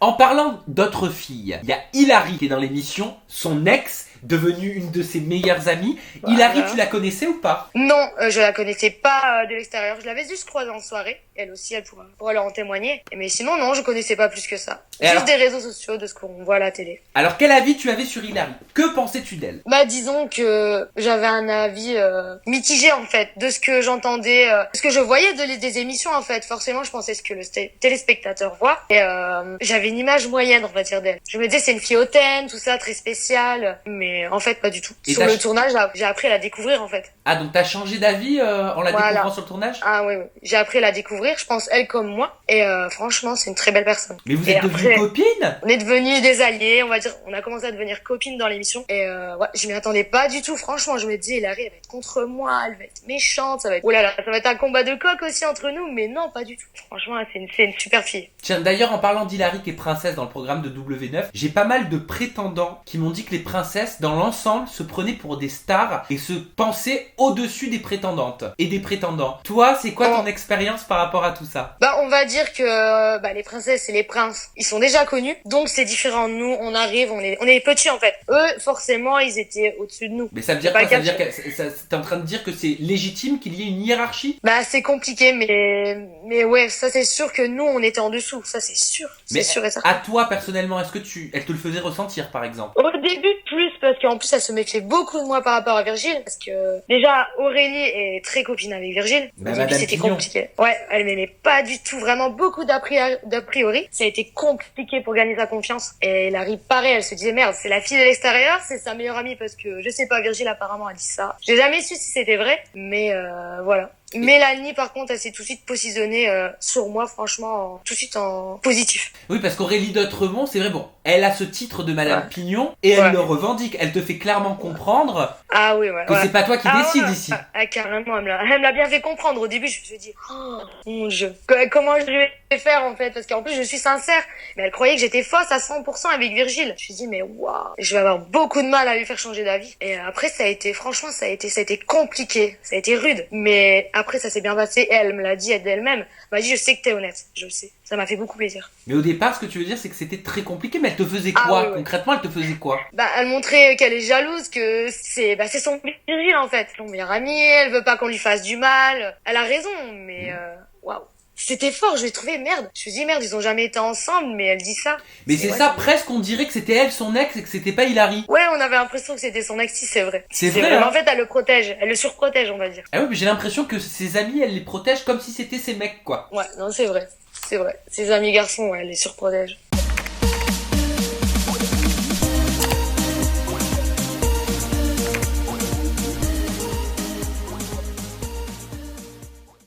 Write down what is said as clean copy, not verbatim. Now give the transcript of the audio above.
En parlant d'autres filles, il y a Hilary qui est dans l'émission, son ex, devenue une de ses meilleures amies. Voilà. Hilary, tu la connaissais ou pas? Non, je la connaissais pas de l'extérieur. Je l'avais juste croisée en soirée. Elle aussi, elle pourra leur en témoigner. Mais sinon, non, je connaissais pas plus que ça. Et Juste alors des réseaux sociaux, de ce qu'on voit à la télé. Alors, quel avis tu avais sur Hilary? Que pensais-tu d'elle? Bah, disons que j'avais un avis mitigé, en fait, de ce que j'entendais, ce que je voyais des émissions, en fait. Forcément, je pensais ce que le téléspectateur voit. Et j'avais une image moyenne, on va dire, d'elle. Je me disais, c'est une fille hautaine, tout ça, très spéciale. Mais en fait, pas du tout. Et sur le tournage, j'ai appris à la découvrir, en fait. Ah, donc t'as changé d'avis en la découvrant sur le tournage? Ah oui, oui. J'ai appris à la découvrir, je pense, elle comme moi. Et franchement, c'est une très belle personne. Mais vous êtes devenues copines? On est devenues des alliés, on va dire. On a commencé à devenir copines dans l'émission. Et ouais, je m'y attendais pas du tout. Franchement, je me disais, Hilary, elle va être contre moi, elle va être méchante, ça va être... Oh là là, ça va être un combat de coq aussi entre nous. Mais non, pas du tout. Franchement, c'est une super fille. Tiens, d'ailleurs, en parlant d'Hilary qui est princesse dans le programme de W9, j'ai pas mal de prétendants qui m'ont dit que les princesses, dans l'ensemble, se prenaient pour des stars et se pensaient au-dessus des prétendantes et des prétendants. Toi, c'est quoi ton expérience par rapport à tout ça? Bah, on va dire que les princesses et les princes, ils sont déjà connus, donc c'est différent de nous. On arrive, on est petits en fait. Eux, forcément, ils étaient au-dessus de nous. Mais ça veut dire quoi? Ça veut dire que t'es en train de dire que c'est légitime qu'il y ait une hiérarchie? Bah, c'est compliqué, mais ouais, ça c'est sûr que nous, on était en dessous. Ça c'est sûr. C'est sûr et certain. À toi personnellement, est-ce que elle te le faisait ressentir par exemple? Au début plus, parce qu'en plus elle se méfiait beaucoup de moi par rapport à Virgile, parce que déjà Aurélie est très copine avec Virgile. Bah, Au début c'était compliqué. Ouais, elle m'aimait pas du tout, vraiment beaucoup d'a priori. Ça a été compliqué pour gagner sa confiance. Et Hilary, pareil, elle se disait merde, c'est la fille de l'extérieur, c'est sa meilleure amie, parce que je sais pas, Virgile apparemment a dit ça. J'ai jamais su si c'était vrai, mais voilà. Mélanie, par contre, elle s'est tout de suite positionnée sur moi, franchement, tout de suite en positif. Oui, parce qu'Aurélie d'Autremont, c'est vrai, bon, elle a ce titre de Madame Pignon et elle le revendique. Elle te fait clairement comprendre que c'est pas toi qui décide ici. Carrément, elle me l'a bien fait comprendre. Au début, je me suis dit, oh mon Dieu, comment je vais faire en fait? Parce qu'en plus, je suis sincère. Mais elle croyait que j'étais fausse à 100% avec Virgile. Je me suis dit, mais waouh, je vais avoir beaucoup de mal à lui faire changer d'avis. Et après, franchement, ça a été compliqué. Ça a été rude. Mais après, ça s'est bien passé. Et elle me l'a dit d'elle-même. Elle m'a dit, je sais que t'es honnête. Je le sais. Ça m'a fait beaucoup plaisir. Mais au départ, ce que tu veux dire, c'est que c'était très compliqué. Mais elle te faisait quoi? Concrètement, elle te faisait quoi? Elle montrait qu'elle est jalouse, que c'est son Virgile, en fait. Son meilleur ami, elle veut pas qu'on lui fasse du mal. Elle a raison, mais waouh. C'était fort, je l'ai trouvé merde. Je me suis dit merde, ils ont jamais été ensemble, mais elle dit ça. Mais c'est ça, presque on dirait que c'était elle son ex et que c'était pas Hilary. Ouais, on avait l'impression que c'était son ex, si c'est vrai. C'est vrai. Mais en fait, elle le protège, elle le surprotège, on va dire. Ah ouais, mais j'ai l'impression que ses amis, elle les protège comme si c'était ses mecs, quoi. Ouais, non, c'est vrai. C'est vrai. Ses amis garçons, ouais, elle les surprotège.